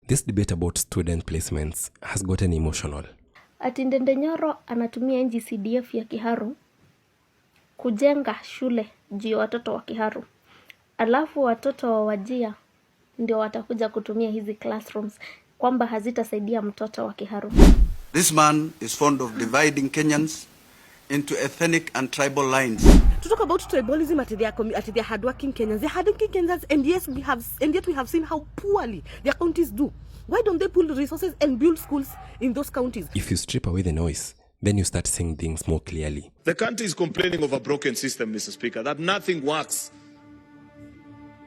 This debate about student placements has gotten emotional. Ati Ndende Nyoro anatumia NGCDF ya Kiharu kujenga shule juu ya watoto wa Kiharu. Alafu watoto wa Wajia ndio watakuja kutumia hizi classrooms, kwamba hazitasaidia mtoto wa Kiharu. This man is fond of dividing Kenyans into ethnic and tribal lines. To talk about tribalism at their hardworking Kenyans, they're hardworking Kenyans, and yet we have seen how poorly their counties do. Why don't they pull resources and build schools in those counties? If you strip away the noise, then you start seeing things more clearly. The country is complaining of a broken system, Mr. Speaker, that nothing works.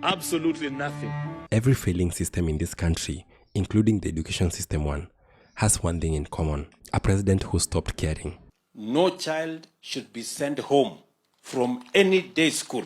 Absolutely nothing. Every failing system in this country, including the education system one, has one thing in common: a president who stopped caring. No child should be sent home from any day school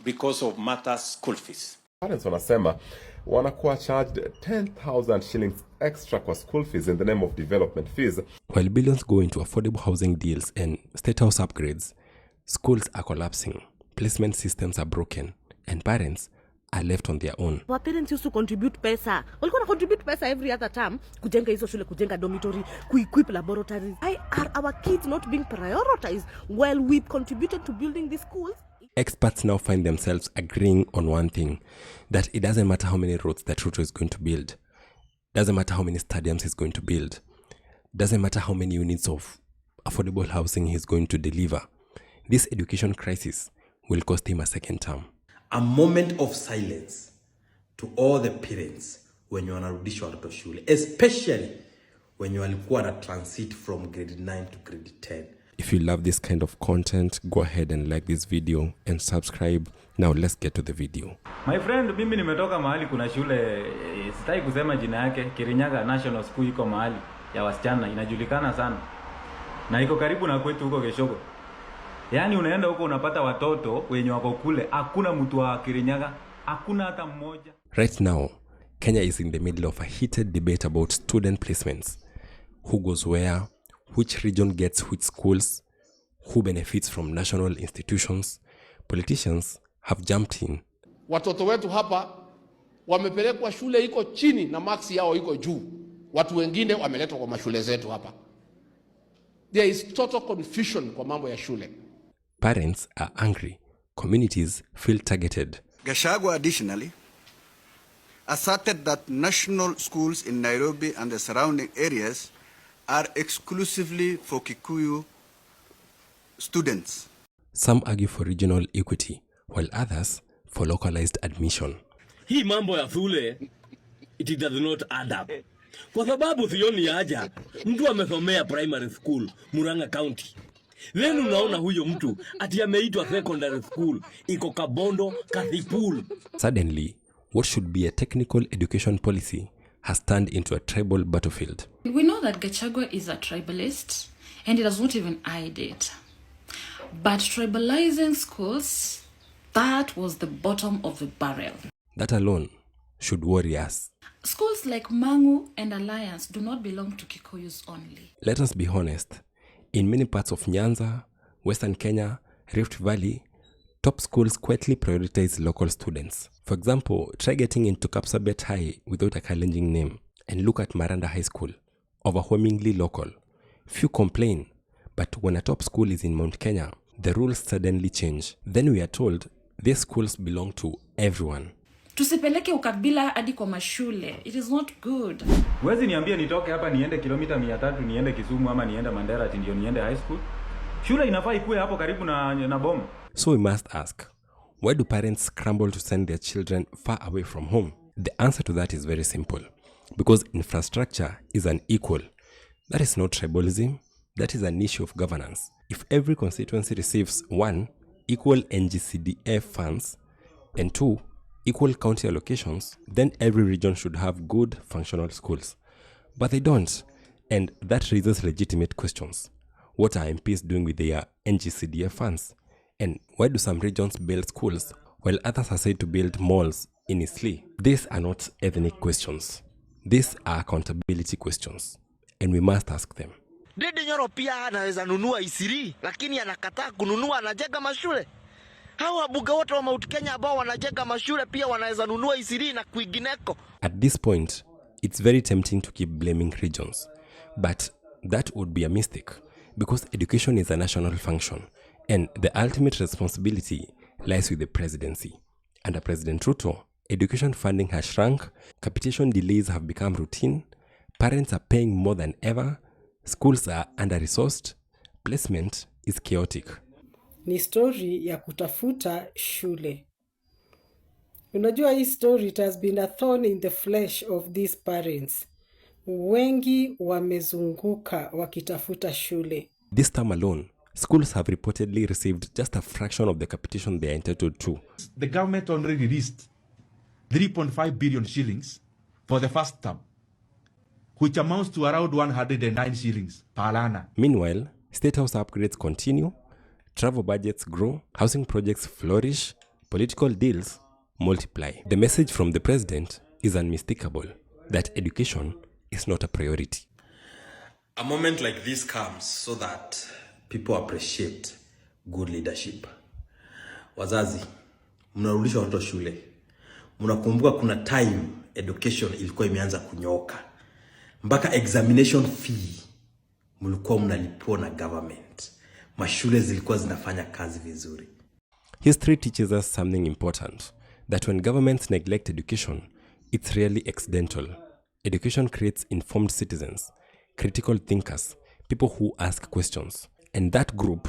because of matters school fees. Parents wanasema wanakuwa charged 10,000 shillings extra kwa school fees in the name of development fees. While billions go into affordable housing deals and state house upgrades, schools are collapsing, placement systems are broken, and parents are left on their own. Our parents used to contribute pesa. Walikuwa contribute pesa every other term kujenga hizo shule, kujenga dormitory, equip laboratories. Why are our kids not being prioritized while we contributed to building these schools? Experts now find themselves agreeing on one thing, that it doesn't matter how many roads that Ruto is going to build, doesn't matter how many stadiums he's going to build, doesn't matter how many units of affordable housing he's going to deliver. This education crisis will cost him a second term. A moment of silence to all the parents when you wanarudishwa watoto shule, especially when you walikuwa na transit from grade 9 to grade 10. If you love this kind of content, go ahead and like this video and subscribe. Now let's get to the video. My friend, mimi nimetoka mahali kuna shule, sitaki kusema jina yake, Kirinyaga National School iko mahali ya wasichana, inajulikana sana. Na iko karibu na kwetu huko Geshogo. Yaani unaenda huko unapata watoto wenye wako kule, hakuna mtu wa Kirinyaga, hakuna hata mmoja. Right now, Kenya is in the middle of a heated debate about student placements. Who goes where? Which region gets which schools? Who benefits from national institutions? Politicians have jumped in. Watoto wetu hapa wamepelekwa shule iko chini na marks yao iko juu. Watu wengine wameletwa kwa mashule zetu hapa. There is total confusion kwa mambo ya shule. Parents are angry. Communities feel targeted. Gachagua additionally asserted that national schools in Nairobi and the surrounding areas are exclusively for Kikuyu students. Some argue for regional equity, while others for localized admission. Hii mambo ya shule, it does not add up. Kwa sababu sioni haja mtu amesomea primary school Murang'a County, then unaona huyo mtu ati ameitwa secondary school iko Kabondo, Kasipul. Suddenly, what should be a technical education policy has turned into a tribal battlefield. We know that Gachagua is a tribalist, and he does not even hide it. But tribalizing schools, that was the bottom of the barrel. That alone should worry us. Schools like Mangu and Alliance do not belong to Kikuyus only. Let us be honest. In many parts of Nyanza, Western Kenya, Rift Valley, top schools quietly prioritize local students. For example, try getting into Kapsabet High without a challenging name, and look at Maranda High School, overwhelmingly local. Few complain, but when a top school is in Mount Kenya, the rules suddenly change. Then we are told these schools belong to everyone. Tusipeleke ukabila hadi kwa mashule. It is not good. Wezi niambia nitoke hapa niende kilomita 300 niende Kisumu ama niende Mandera ati ndio niende high school? Shule inafaa ikuwe hapo karibu na Boma. So we must ask, why do parents scramble to send their children far away from home? The answer to that is very simple. Because infrastructure is unequal. That is not tribalism. That is an issue of governance. If every constituency receives 1, equal NGCDF funds, and 2, equal county allocations, then every region should have good functional schools. But they don't. And that raises legitimate questions. What are MPs doing with their NGCDF funds? And why do some regions build schools while others are said to build malls in Isli? These are not ethnic questions. These are accountability questions. And we must ask them. Ndende Nyoro pia anaweza nunua Isiri, lakini anakataa kununua, anajenga mashule. Hawa wabuga wote wa Mount Kenya ambao wanajenga mashule pia wanaweza nunua Isiri na kwingineko. At this point, It's very tempting to keep blaming regions, but that would be a mistake because education is a national function and the ultimate responsibility lies with the presidency. Under President Ruto, education funding has shrunk, capitation delays have become routine, parents are paying more than ever, schools are under-resourced, placement is chaotic. Ni story ya kutafuta shule. Unajua hii story, it has been a thorn in the flesh of these parents. Wengi wamezunguka wakitafuta shule. This time alone, schools have reportedly received just a fraction of the capitation they are entitled to. The government already released 3.5 billion shillings for the first term, which amounts to around 109 shillings per annum. Meanwhile, State House upgrades continue, travel budgets grow, housing projects flourish, political deals multiply. The message from the president is unmistakable, that education is not a priority. A moment like this comes so that people appreciate good leadership. Wazazi, mnarudisha watoto shule. Mnakumbuka kuna time education ilikuwa imeanza kunyoka. Mpaka examination fee mlikuwa mnalipwa na government. Mashule zilikuwa zinafanya kazi vizuri. History teaches us something important, that when governments neglect education, it's really accidental. Education creates informed citizens, critical thinkers, people who ask questions. And that group,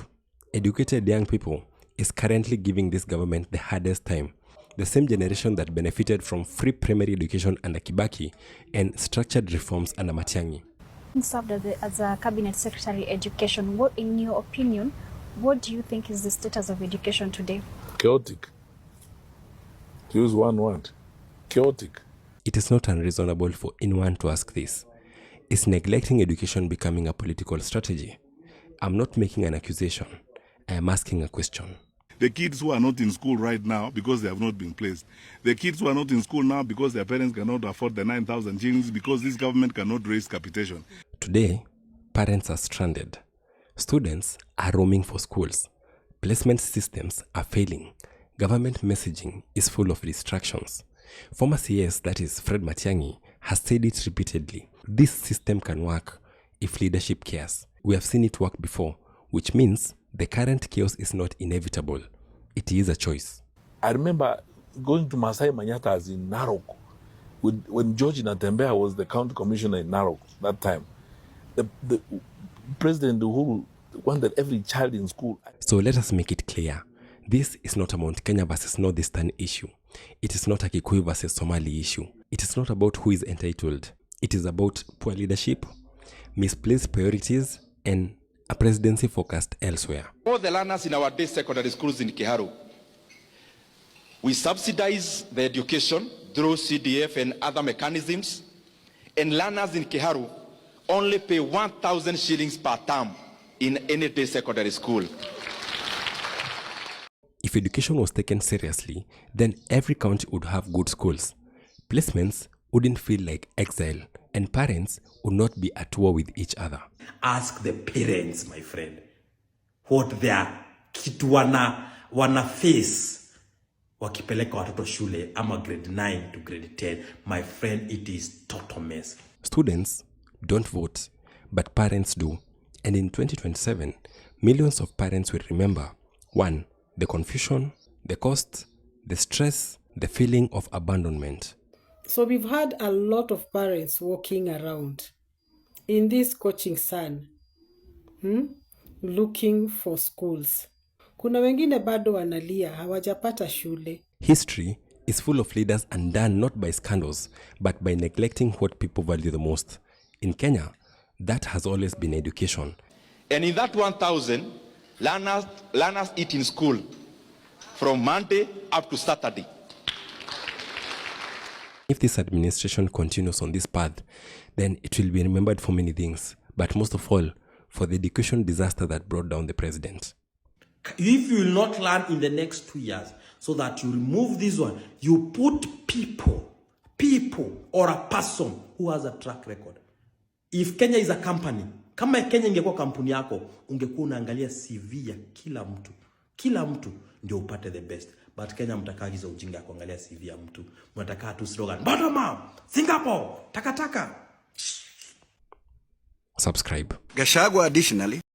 educated young people, is currently giving this government the hardest time. The same generation that benefited from free primary education under Kibaki and structured reforms under Matiang'i. Served as a cabinet secretary education. What, in your opinion, what do you think is the status of education today? Chaotic. To use one word, chaotic. It is not unreasonable for anyone to ask this. Is neglecting education becoming a political strategy? I'm not making an accusation. I am asking a question. The kids who are not in school right now because they have not been placed. The kids who are not in school now because their parents cannot afford the 9,000 shillings because this government cannot raise capitation. Today, parents are stranded. Students are roaming for schools. Placement systems are failing. Government messaging is full of distractions. Former CS, that is Fred Matiang'i, has said it repeatedly. This system can work if leadership cares. We have seen it work before, which means the current chaos is not inevitable. It is a choice. I remember going to Masai Manyatas in Narok when George Natembea was the county commissioner in Narok that time. The President Uhuru wanted every child in school. So let us make it clear. This is not a Mount Kenya versus Northeastern issue. It is not a Kikuyu versus Somali issue. It is not about who is entitled. It is about poor leadership, misplaced priorities, and a presidency focused elsewhere. All the learners in our day secondary schools in Kiharu, we subsidize the education through CDF and other mechanisms, and learners in Kiharu only pay 1,000 shillings per term in any day secondary school. If education was taken seriously, then every county would have good schools. Placements wouldn't feel like exile, and parents would not be at war with each other. Ask the parents, my friend, what their kitu wana face wakipeleka watoto shule ama grade 9 to grade 10. My friend, it is total mess. Students don't vote, but parents do. And in 2027, millions of parents will remember, 1, the confusion, the cost, the stress, the feeling of abandonment. So we've had a lot of parents walking around in this coaching sun, looking for schools. Kuna wengine bado wanalia hawajapata shule. History is full of leaders undone not by scandals, but by neglecting what people value the most. In Kenya, that has always been education. And in that 1,000, learners eat in school from Monday up to Saturday. If this administration continues on this path, then it will be remembered for many things, but most of all, for the education disaster that brought down the president. If you will not learn in the next 2 years, so that you remove this one, you put people or a person who has a track record. If Kenya is a company, kama Kenya ingekuwa kampuni yako, ungekuwa unaangalia CV ya kila mtu ndio upate the best. But Kenya mtakaa hizo ujinga kuangalia CV ya mtu. Mnataka tu slogan, bottom up, Singapore, takataka. Subscribe. Gachagua additionally